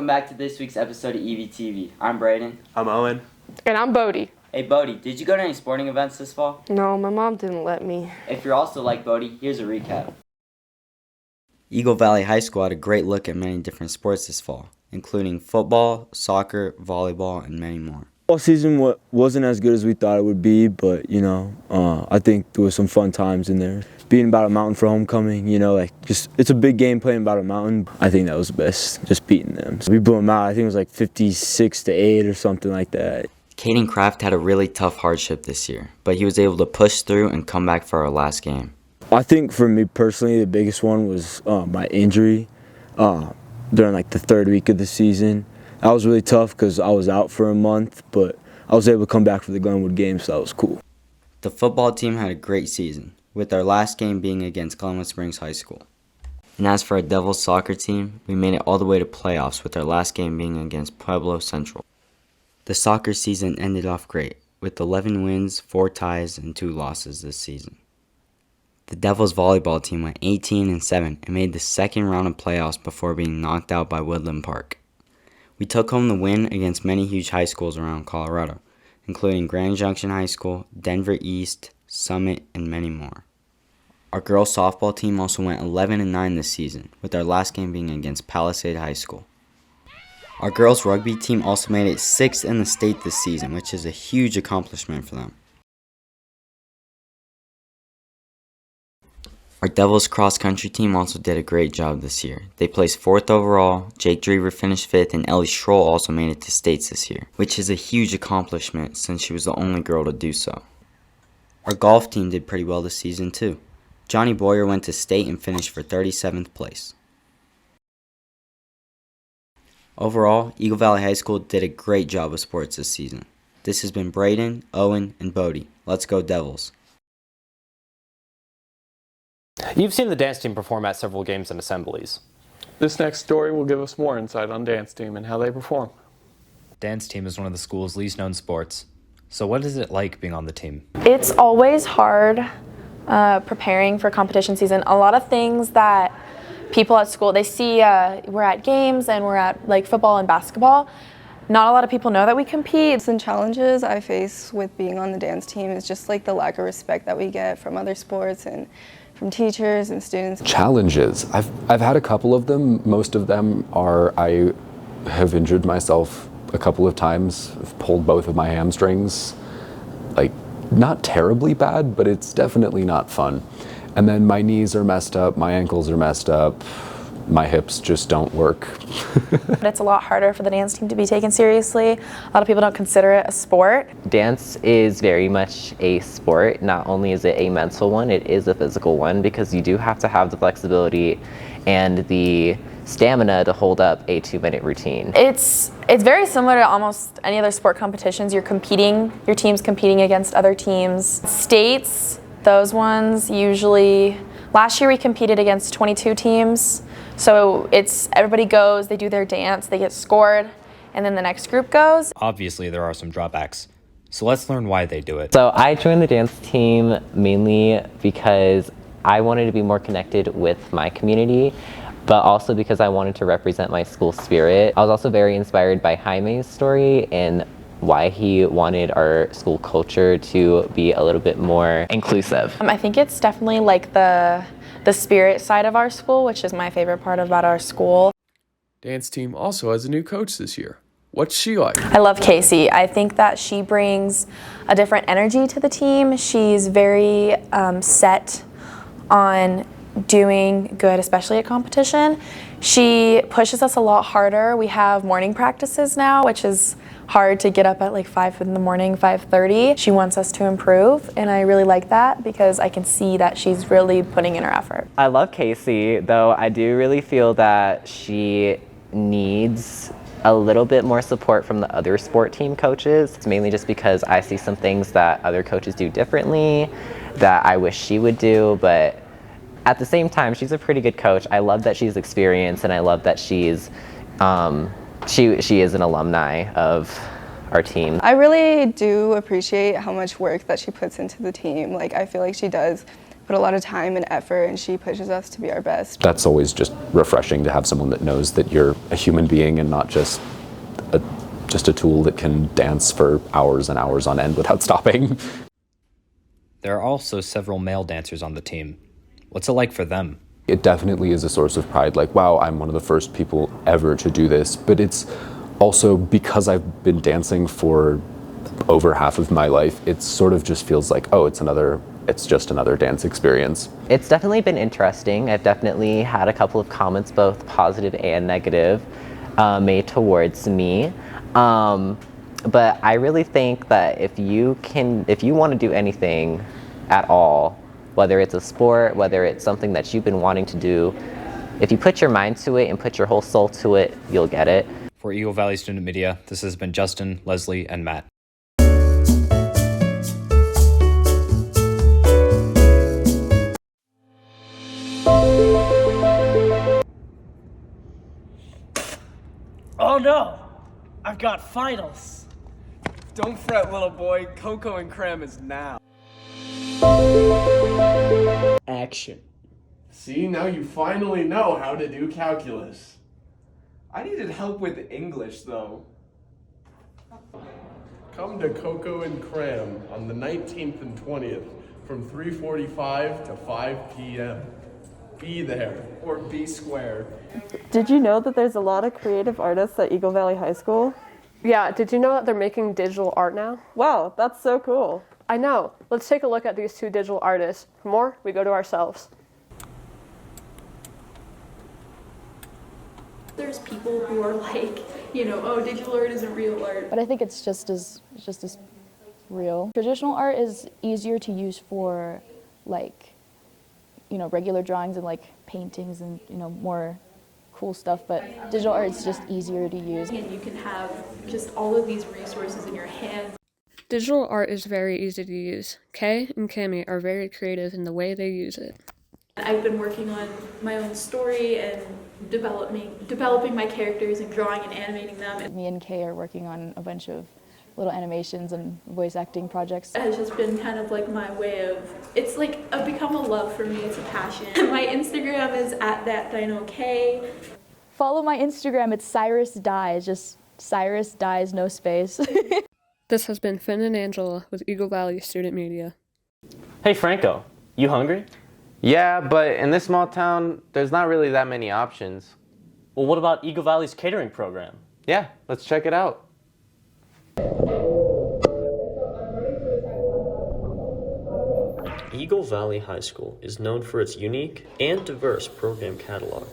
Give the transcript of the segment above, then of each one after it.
welcome back to this week's episode of EVTV. I'm Braden. I'm Owen. And I'm Bodie. Hey Bodie, did you go to any sporting events this fall? No, my mom didn't let me. If you're also like Bodie, here's a recap. Eagle Valley High School had a great look at many different sports this fall, including football, soccer, volleyball, and many more. Fall season wasn't as good as we thought it would be, but I think there was some fun times in there. Being about a mountain for homecoming, it's a big game playing about a mountain. I think that was the best, just beating them. So we blew them out. I think it was like 56-8 or something like that. Caden Kraft had a really tough hardship this year, but he was able to push through and come back for our last game. I think for me personally, the biggest one was my injury during like the third week of the season. That was really tough because I was out for a month, but I was able to come back for the Glenwood game, so that was cool. The football team had a great season, with our last game being against Glenwood Springs High School. And as for our Devils soccer team, we made it all the way to playoffs with our last game being against Pueblo Central. The soccer season ended off great, with 11 wins, 4 ties, and 2 losses this season. The Devils volleyball team went 18-7 and made the second round of playoffs before being knocked out by Woodland Park. We took home the win against many huge high schools around Colorado, including Grand Junction High School, Denver East, Summit, and many more. Our girls softball team also went 11-9 this season, with our last game being against Palisade High School. Our girls rugby team also made it 6th in the state this season, which is a huge accomplishment for them. Our Devils cross-country team also did a great job this year. They placed 4th overall, Jake Drever finished 5th, and Ellie Schroll also made it to states this year, which is a huge accomplishment since she was the only girl to do so. Our golf team did pretty well this season too. Johnny Moyer went to state and finished for 37th place. Overall, Eagle Valley High School did a great job with sports this season. This has been Braden, Owen, and Bodie. Let's go Devils. You've seen the dance team perform at several games and assemblies. This next story will give us more insight on dance team and how they perform. Dance team is one of the school's least known sports. So what is it like being on the team? It's always hard preparing for competition season. A lot of things that people at school, they see we're at games and we're at like football and basketball. Not a lot of people know that we compete. Some challenges I face with being on the dance team is just like the lack of respect that we get from other sports and from teachers and students. Challenges. I've had a couple of them. Most of them are I have injured myself a couple of times. I've pulled both of my hamstrings. Like, not terribly bad, but it's definitely not fun. And then my knees are messed up, my ankles are messed up, my hips just don't work. It's a lot harder for the dance team to be taken seriously. A lot of people don't consider it a sport. Dance is very much a sport. Not only is it a mental one, it is a physical one because you do have to have the flexibility and the stamina to hold up a 2-minute routine. It's very similar to almost any other sport competitions. You're competing, your team's competing against other teams. States, those ones usually, last year we competed against 22 teams. So it's everybody goes, they do their dance, they get scored, and then the next group goes. Obviously, there are some drawbacks. So let's learn why they do it. So I joined the dance team mainly because I wanted to be more connected with my community, but also because I wanted to represent my school spirit. I was also very inspired by Jaime's story and why he wanted our school culture to be a little bit more inclusive. I think it's definitely like the spirit side of our school, which is my favorite part about our school. Dance team also has a new coach this year. What's she like? I love Casey. I think that she brings a different energy to the team. She's very set on doing good, especially at competition. She pushes us a lot harder. We have morning practices now, which is hard to get up at like 5 in the morning, 5:30. She wants us to improve, and I really like that because I can see that she's really putting in her effort. I love Casey, though I do really feel that she needs a little bit more support from the other sport team coaches. It's mainly just because I see some things that other coaches do differently that I wish she would do, but at the same time, she's a pretty good coach. I love that she's experienced, and I love that she's she is an alumni of our team. I really do appreciate how much work that she puts into the team. Like, I feel like she does put put a lot of time and effort, and she pushes us to be our best. That's always just refreshing to have someone that knows that you're a human being and not just a tool that can dance for hours and hours on end without stopping. There are also several male dancers on the team. What's it like for them? It definitely is a source of pride, like, wow, I'm one of the first people ever to do this. But it's also because I've been dancing for over half of my life, it sort of just feels like, oh, it's just another dance experience. It's definitely been interesting. I've definitely had a couple of comments, both positive and negative, made towards me. But I really think that if you want to do anything at all, whether it's a sport, whether it's something that you've been wanting to do, if you put your mind to it and put your whole soul to it, you'll get it. For Eagle Valley Student Media, this has been Justin, Leslie, and Matt. Oh no! I've got finals! Don't fret, little boy. Cocoa and Creme is now. Action. See, now you finally know how to do calculus. I needed help with English, though. Come to Cocoa and Creme on the 19th and 20th from 3:45 to 5 p.m. Be there, or be square. Did you know that there's a lot of creative artists at Eagle Valley High School? Yeah, did you know that they're making digital art now? Wow, that's so cool. I know. Let's take a look at these two digital artists. For more, we go to ourselves. There's people who are like, oh, digital art isn't real art. But I think it's just as real. Traditional art is easier to use for regular drawings and paintings and more cool stuff, but digital art is just easier to use. And you can have just all of these resources in your hands. Digital art is very easy to use. Kay and Cami are very creative in the way they use it. I've been working on my own story and developing my characters and drawing and animating them. Me and Kay are working on a bunch of little animations and voice acting projects. It has just been kind of like my way of, it's like become a love for me, it's a passion. My Instagram is @thatdinok. Follow my Instagram, it's Cyrus Dies, just Cyrus Dies, no space. This has been Finn and Angela with Eagle Valley Student Media. Hey Franco, you hungry? Yeah, but in this small town, there's not really that many options. Well, what about Eagle Valley's catering program? Yeah, let's check it out. Eagle Valley High School is known for its unique and diverse program catalog,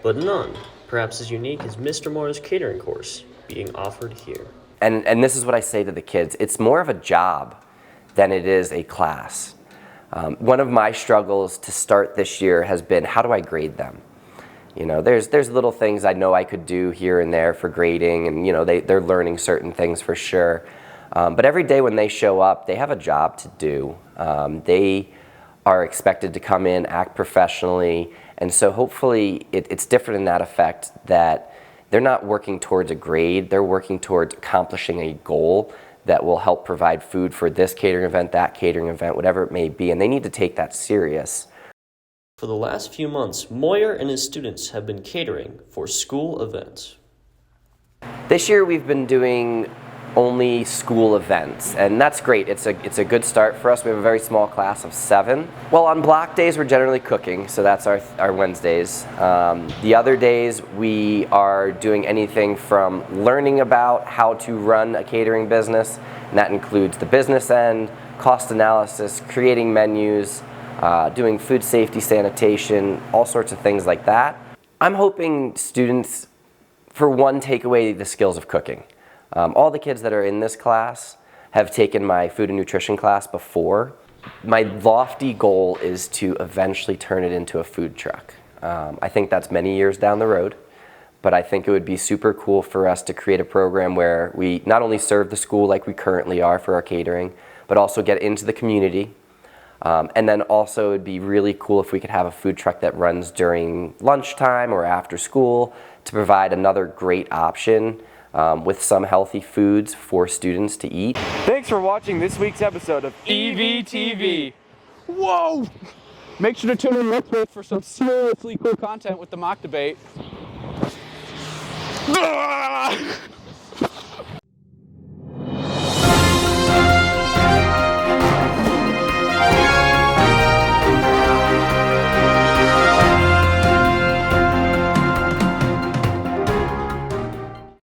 but none perhaps as unique as Mr. Moyer's catering course being offered here. And this is what I say to the kids, it's more of a job than it is a class. One of my struggles to start this year has been, how do I grade them? There's little things I know I could do here and there for grading, and they're learning certain things for sure. But every day when they show up, they have a job to do. They are expected to come in, act professionally, and so hopefully it's different in that effect that they're not working towards a grade, they're working towards accomplishing a goal that will help provide food for this catering event, that catering event, whatever it may be, and they need to take that serious. For the last few months, Moyer and his students have been catering for school events. This year we've been doing only school events, and that's great. It's a good start for us. We have a very small class of 7. Well, on block days we're generally cooking, so that's our Wednesdays. The other days we are doing anything from learning about how to run a catering business, and that includes the business end, cost analysis, creating menus, doing food safety, sanitation, all sorts of things like that. I'm hoping students, for one, take away the skills of cooking. All the kids that are in this class have taken my food and nutrition class before. My lofty goal is to eventually turn it into a food truck. I think that's many years down the road, but I think it would be super cool for us to create a program where we not only serve the school like we currently are for our catering, but also get into the community. And then also it'd be really cool if we could have a food truck that runs during lunchtime or after school to provide another great option with some healthy foods for students to eat. Thanks for watching this week's episode of EVTV. Whoa! Make sure to tune in next week for some seriously cool content with the mock debate.